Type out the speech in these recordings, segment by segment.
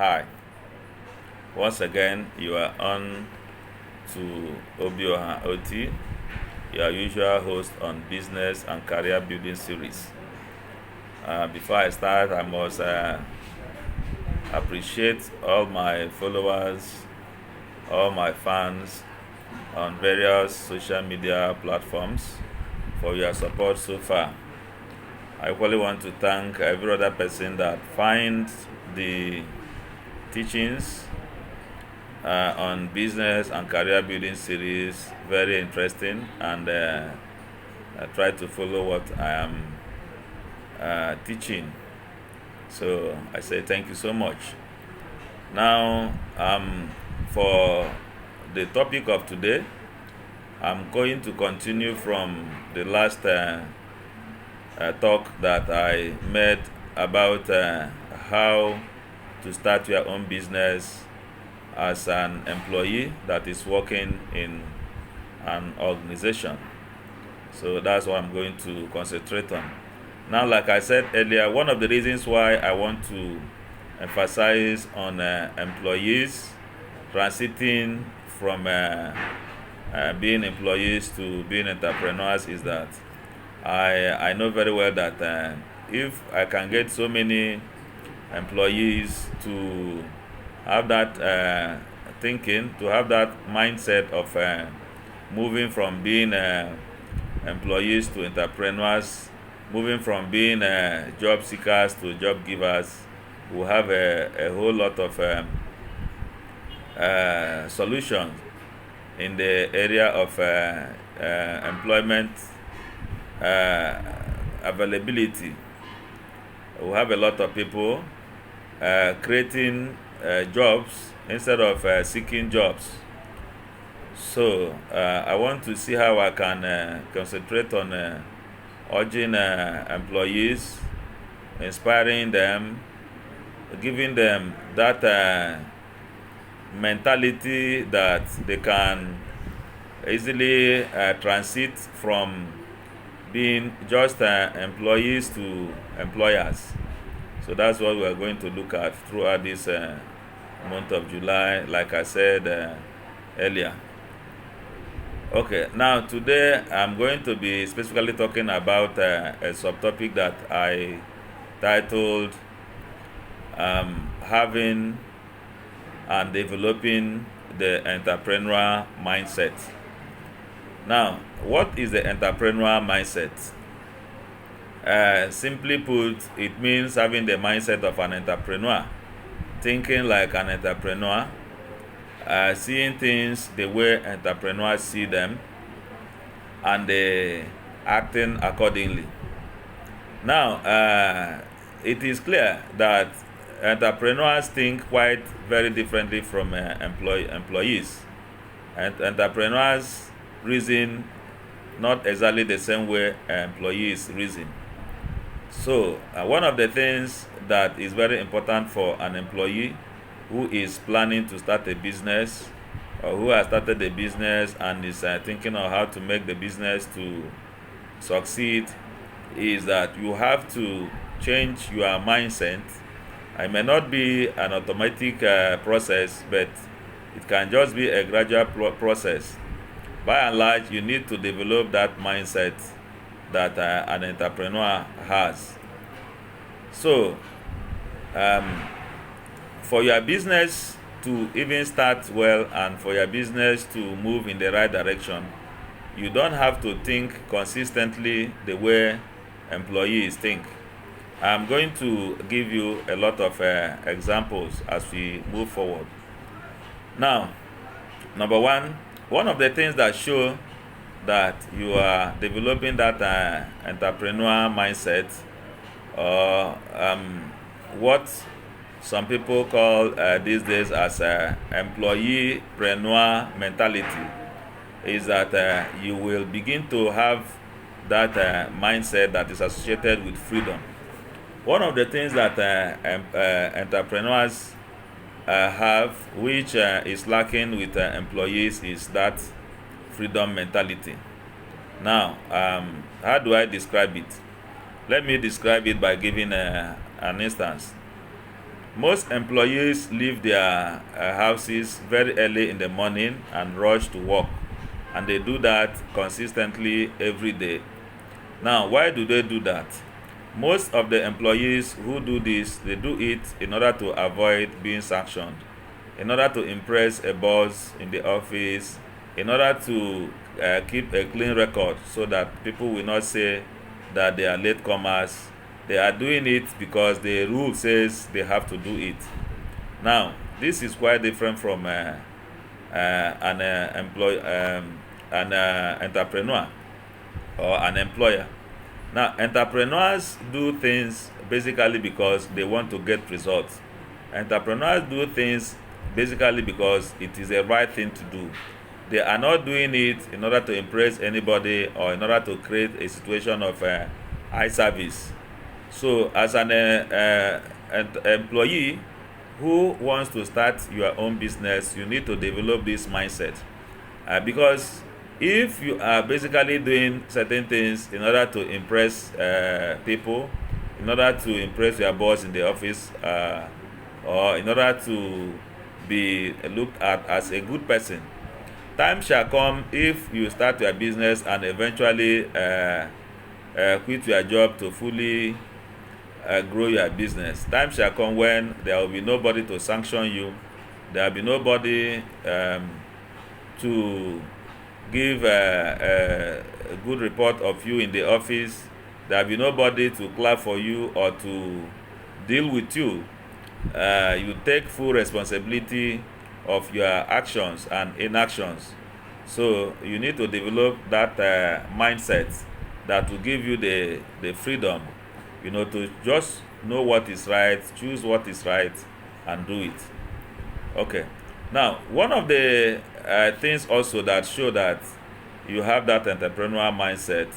Hi, once again you are on to Obioha OT, your usual host on business and career building series. Before I start, I must appreciate all my followers, all my fans on various social media platforms for your support so far. I equally want to thank every other person that finds the teachings on business and career building series very interesting, and I try to follow what I am teaching. So I say thank you so much. Now, for the topic of today, I'm going to continue from the last talk that I made about how to start your own business as an employee that is working in an organization. So that's what I'm going to concentrate on. Now, like I said earlier, one of the reasons why I want to emphasize on employees transiting from being employees to being entrepreneurs is that I know very well that if I can get so many employees to have that thinking, to have that mindset of moving from being employees to entrepreneurs, moving from being job seekers to job givers, we have a whole lot of solutions in the area of employment availability. We have a lot of people creating jobs instead of seeking jobs. So I want to see how I can concentrate on urging employees, inspiring them, giving them that mentality that they can easily transit from being just employees to employers. So that's what we are going to look at throughout this month of July, like I said earlier. Okay, now today I'm going to be specifically talking about a subtopic that I titled Having and Developing the Entrepreneurial Mindset. Now, what is the entrepreneurial mindset? Simply put, it means having the mindset of an entrepreneur, thinking like an entrepreneur, seeing things the way entrepreneurs see them, and acting accordingly. Now, it is clear that entrepreneurs think quite very differently from employees, and entrepreneurs reason not exactly the same way employees reason. So one of the things that is very important for an employee who is planning to start a business, or who has started a business and is thinking of how to make the business to succeed, is that you have to change your mindset. It may not be an automatic process, but it can just be a gradual process. By and large, you need to develop that mindset that an entrepreneur has. So, for your business to even start well and for your business to move in the right direction, you don't have to think consistently the way employees think. I'm going to give you a lot of examples as we move forward. Now, number one of the things that show that you are developing that entrepreneurial mindset, or what some people call these days as employee-prenueur mentality, is that you will begin to have that mindset that is associated with freedom. One of the things that entrepreneurs have, which is lacking with employees, is that freedom mentality. Now, how do I describe it? Let me describe it by giving an instance. Most employees leave their houses very early in the morning and rush to work, and they do that consistently every day. Now, why do they do that? Most of the employees who do this, they do it in order to avoid being sanctioned, in order to impress a boss in the office, in order to keep a clean record so that people will not say that they are latecomers. They are doing it because the rule says they have to do it. Now, this is quite different from an entrepreneur or an employer. Now, entrepreneurs do things basically because they want to get results. Entrepreneurs do things basically because it is the right thing to do. They are not doing it in order to impress anybody or in order to create a situation of high service. So, as an employee who wants to start your own business, you need to develop this mindset. Because if you are basically doing certain things in order to impress people, in order to impress your boss in the office, or in order to be looked at as a good person, time shall come if you start your business and eventually quit your job to fully grow your business. Time shall come when there will be nobody to sanction you. There will be nobody to give a good report of you in the office. There will be nobody to clap for you or to deal with you. You take full responsibility of your actions and inactions. So you need to develop that mindset that will give you the freedom, to just know what is right, choose what is right, and do it. Okay. Now, one of the things also that show that you have that entrepreneurial mindset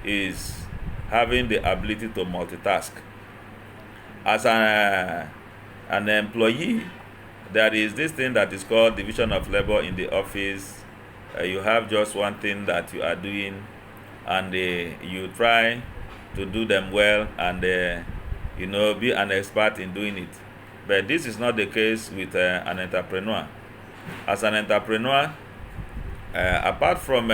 is having the ability to multitask. As an employee, there is this thing that is called division of labor in the office. You have just one thing that you are doing, and you try to do them well and be an expert in doing it. But this is not the case with an entrepreneur. As an entrepreneur, apart from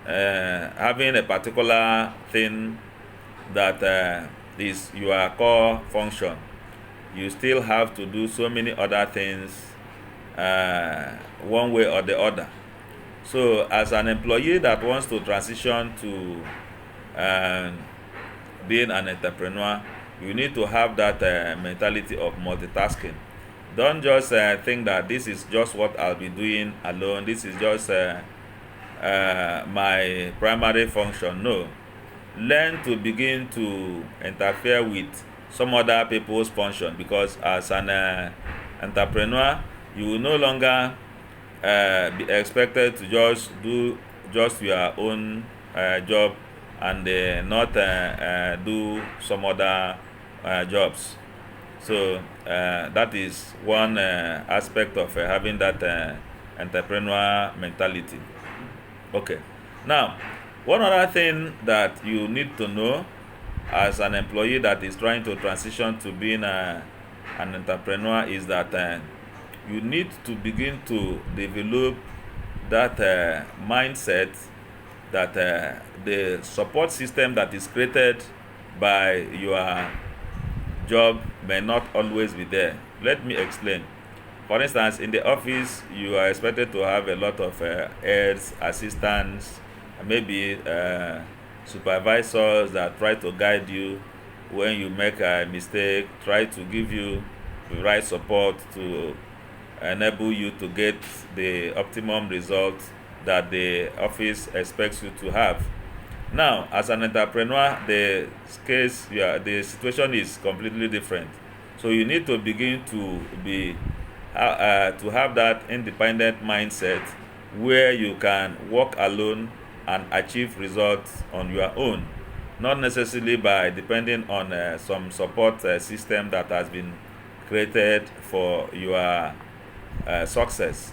having a particular thing that is your core function, you still have to do so many other things one way or the other. So as an employee that wants to transition to being an entrepreneur, you need to have that mentality of multitasking. Don't just think that this is just what I'll be doing alone. This is just my primary function. No. Learn to begin to interfere with some other people's function, because as an entrepreneur, you will no longer be expected to just do just your own job and not do some other jobs. So that is one aspect of having that entrepreneurial mentality. Okay. Now, one other thing that you need to know as an employee that is trying to transition to being an entrepreneur is that you need to begin to develop that mindset that the support system that is created by your job may not always be there. Let me explain. For instance, in the office, you are expected to have a lot of aides, assistants, maybe supervisors that try to guide you when you make a mistake, try to give you the right support to enable you to get the optimum result that the office expects you to have. Now, as an entrepreneur, the situation is completely different. So you need to begin to to have that independent mindset where you can work alone and achieve results on your own, not necessarily by depending on some support system that has been created for your success.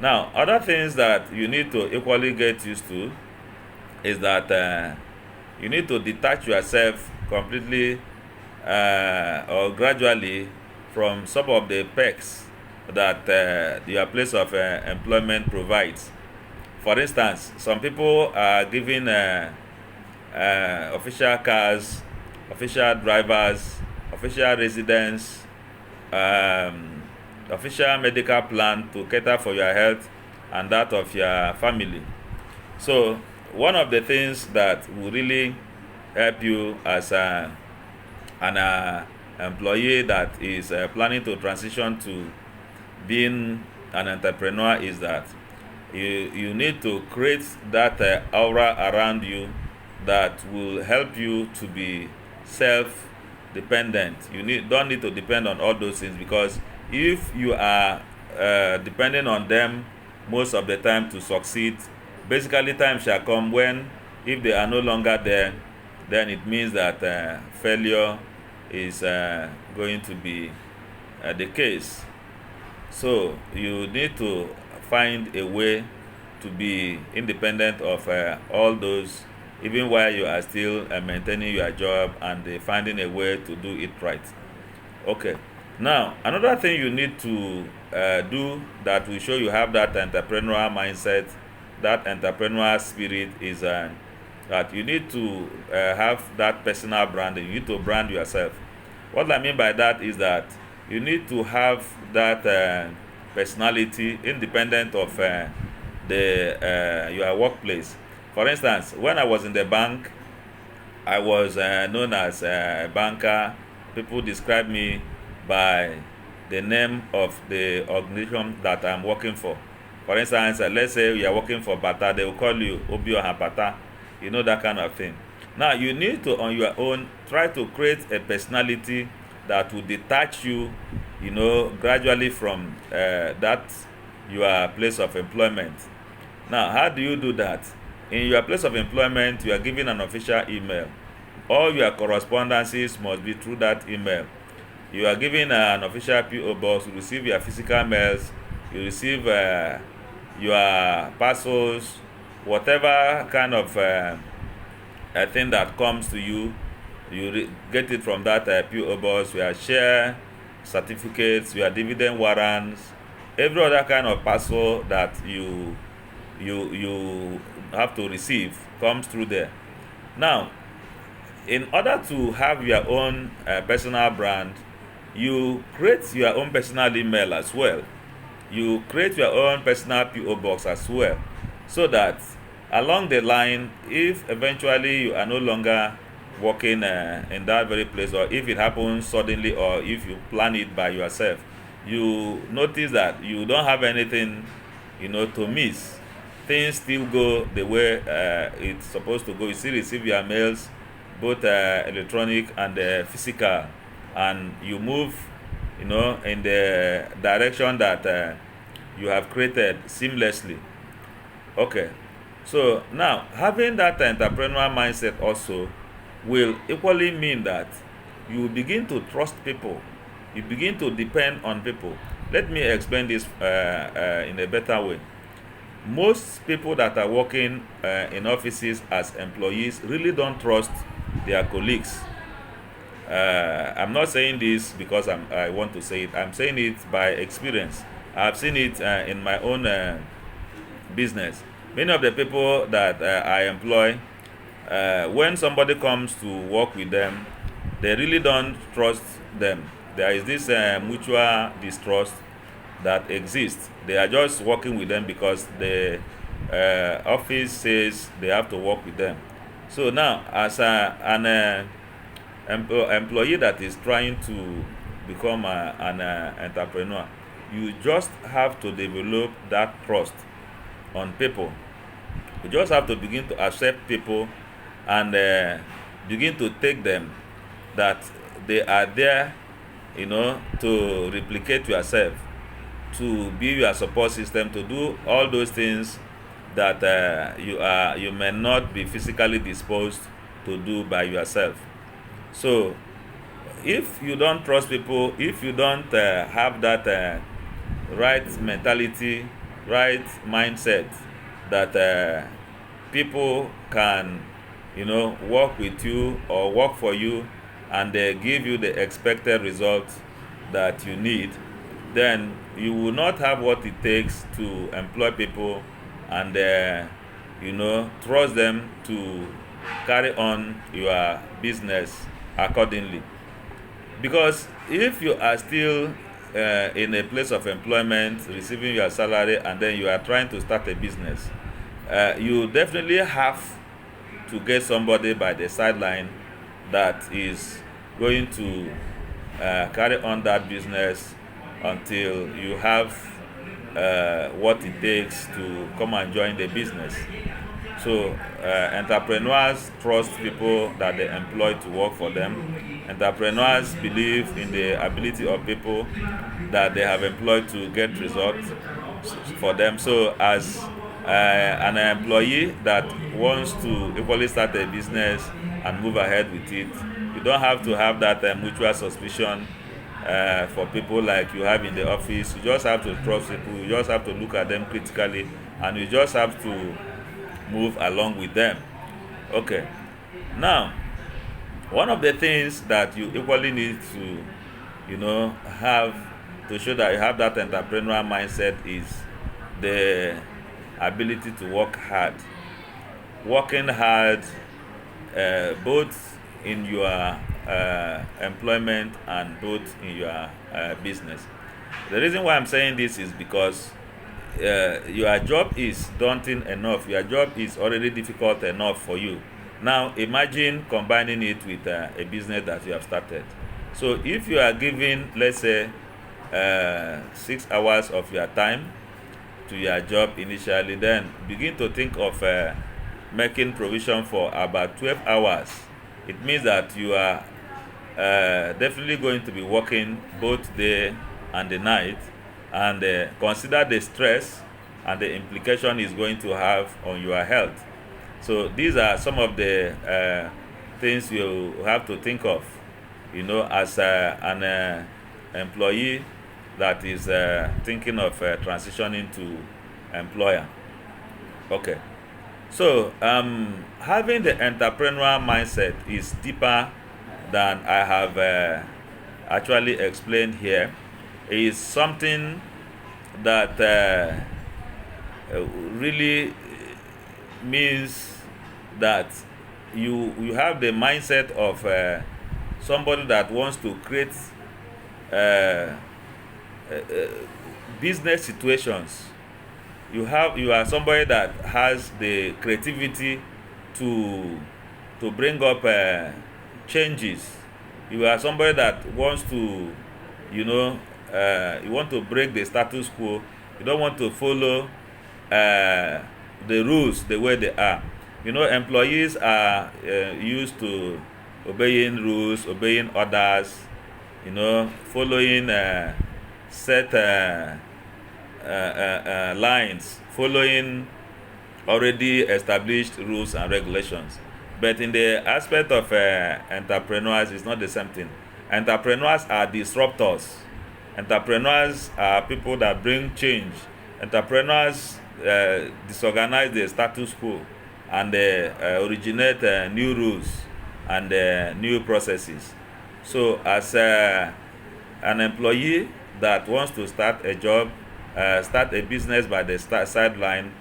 Now, other things that you need to equally get used to is that you need to detach yourself completely or gradually from some of the perks that your place of employment provides. For instance, some people are given official cars, official drivers, official residence, official medical plan to cater for your health and that of your family. So one of the things that will really help you as an employee that is planning to transition to being an entrepreneur is that you need to create that aura around you that will help you to be self-dependent. Don't need to depend on all those things, because if you are depending on them most of the time to succeed, basically time shall come when, if they are no longer there, then it means that failure is going to be the case. So you need to find a way to be independent of all those, even while you are still maintaining your job and finding a way to do it right. Okay. Now, another thing you need to do that will show you have that entrepreneurial mindset, that entrepreneurial spirit, is that you need to have that personal branding. You need to brand yourself. What I mean by that is that you need to have that personality independent of your workplace. For instance, when I was in the bank, I was known as a banker. People describe me by the name of the organization that I'm working for. For instance, let's say you are working for Bata, they will call you Obio Bata, that kind of thing. Now, you need to, on your own, try to create a personality that will detach you, gradually from that your place of employment. Now, how do you do that? In your place of employment, you are given an official email. All your correspondences must be through that email. You are given an official PO box. You receive your physical mails. You receive your parcels, whatever kind of thing that comes to you. You get it from that PO box. Your share certificates, your dividend warrants, every other kind of parcel that you have to receive comes through there. Now, in order to have your own personal brand, you create your own personal email as well. You create your own personal PO box as well, so that along the line, if eventually you are no longer working in that very place, or if it happens suddenly, or if you plan it by yourself, you notice that you don't have anything to miss. Things still go the way it's supposed to go. You still receive your mails, both electronic and physical, and you move in the direction that you have created seamlessly. Okay, so now having that entrepreneurial mindset also will equally mean that you begin to trust people. You begin to depend on people. Let me explain this in a better way. Most people that are working in offices as employees really don't trust their colleagues. I'm not saying this because I want to say it. I'm saying it by experience. I've seen it in my own business. Many of the people that I employ, when somebody comes to work with them, they really don't trust them. There is this mutual distrust that exists. They are just working with them because the office says they have to work with them. So now, as an employee that is trying to become an entrepreneur, you just have to develop that trust on people. You just have to begin to accept people and begin to take them that they are there, to replicate yourself, to be your support system, to do all those things that you may not be physically disposed to do by yourself. So, if you don't trust people, if you don't have that right mentality, right mindset, that people can, work with you or work for you, and they give you the expected results, that you need, then you will not have what it takes to employ people and trust them to carry on your business accordingly. Because if you are still in a place of employment, receiving your salary, and then you are trying to start a business, you definitely have to get somebody by the sideline that is going to carry on that business until you have what it takes to come and join the business. So entrepreneurs trust people that they employ to work for them. Entrepreneurs believe in the ability of people that they have employed to get results for them. So as an employee that wants to equally start a business and move ahead with it, you don't have to have that mutual suspicion for people like you have in the office. You just have to trust people. You just have to look at them critically, and you just have to move along with them. Okay. Now, one of the things that you equally need to, have to show that you have that entrepreneurial mindset is the ability to work hard. Working hard, both in your employment and both in your business. The reason why I'm saying this is because your job is daunting enough. Your job is already difficult enough for you. Now imagine combining it with a business that you have started. So if you are giving, let's say, 6 hours of your time to your job initially, then begin to think of making provision for about 12 hours. It means that you are definitely going to be working both day and the night, and consider the stress and the implication it's going to have on your health. So these are some of the things you have to think of, as an employee that is thinking of transitioning to employer. Okay. So having the entrepreneurial mindset is deeper than I have actually explained here. It is something that really means that you have the mindset of somebody that wants to create business situations. You are somebody that has the creativity to bring up changes. You are somebody that wants to, you want to break the status quo. You don't want to follow the rules the way they are. Employees are used to obeying rules, obeying orders, following set lines, following already established rules and regulations. But in the aspect of entrepreneurs, it's not the same thing. Entrepreneurs are disruptors. Entrepreneurs are people that bring change. Entrepreneurs disorganize the status quo and originate new rules and new processes. So as an employee that wants to start a job, start a business by the sideline,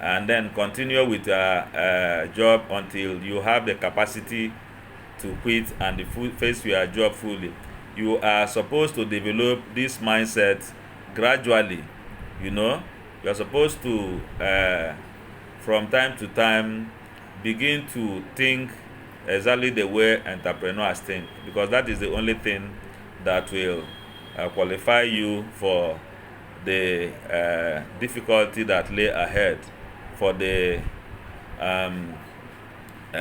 and then continue with a job until you have the capacity to quit and face your job fully. You are supposed to develop this mindset gradually. You're supposed to from time to time begin to think exactly the way entrepreneurs think, because that is the only thing that will qualify you for the difficulty that lay ahead, for the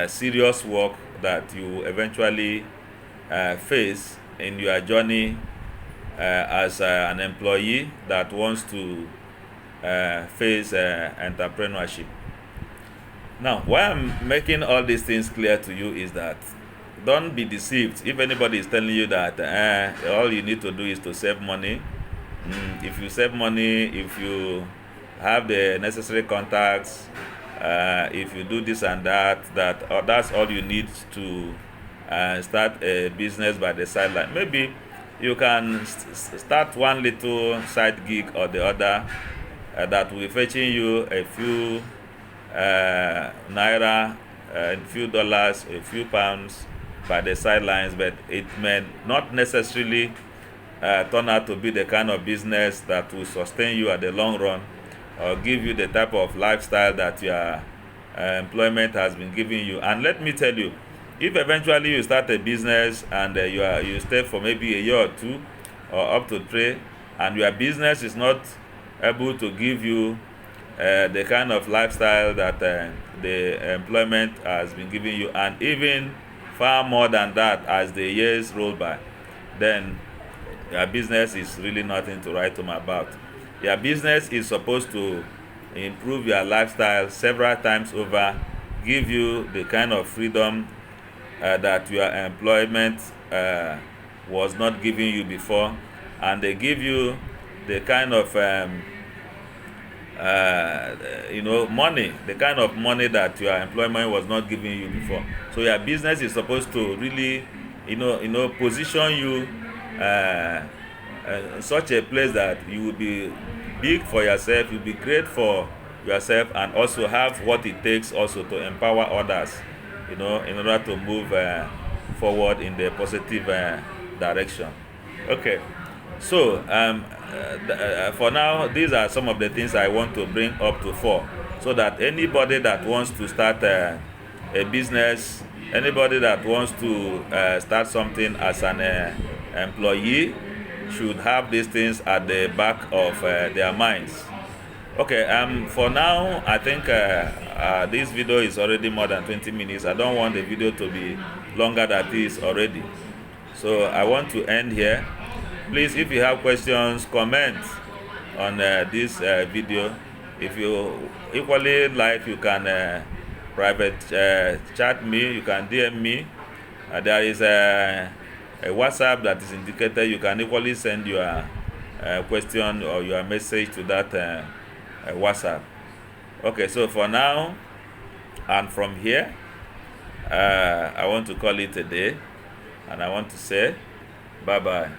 serious work that you eventually face in your journey as an employee that wants to face entrepreneurship. Now, why I'm making all these things clear to you is that don't be deceived if anybody is telling you that all you need to do is to save money. If you save money, if you have the necessary contacts, if you do this and that's all you need to start a business by the sideline. Maybe you can start one little side gig or the other that will be fetching you a few naira, a few dollars, a few pounds by the sidelines, but it may not necessarily turn out to be the kind of business that will sustain you at the long run or give you the type of lifestyle that your employment has been giving you. And let me tell you, if eventually you start a business and you stay for maybe a year or two or up to 3, and your business is not able to give you the kind of lifestyle that the employment has been giving you, and even far more than that as the years roll by, then your business is really nothing to write home about. Your business is supposed to improve your lifestyle several times over, give you the kind of freedom that your employment was not giving you before, and they give you the kind of money, the kind of money that your employment was not giving you before. So your business is supposed to really, position you in such a place that you will be big for yourself, you'll be great for yourself, and also have what it takes also to empower others, in order to move forward in the positive direction. Okay, so for now, these are some of the things I want to bring up to fore, so that anybody that wants to start a business, anybody that wants to start something as an employee should have these things at the back of their minds. Okay, for now, I think this video is already more than 20 minutes. I don't want the video to be longer than it is already. So I want to end here. Please, if you have questions, comment on this video. If you equally like, you can private chat me, you can DM me. There is a WhatsApp that is indicated. You can equally send your question or your message to that WhatsApp. Okay, so for now and from here, I want to call it a day, and I want to say bye-bye.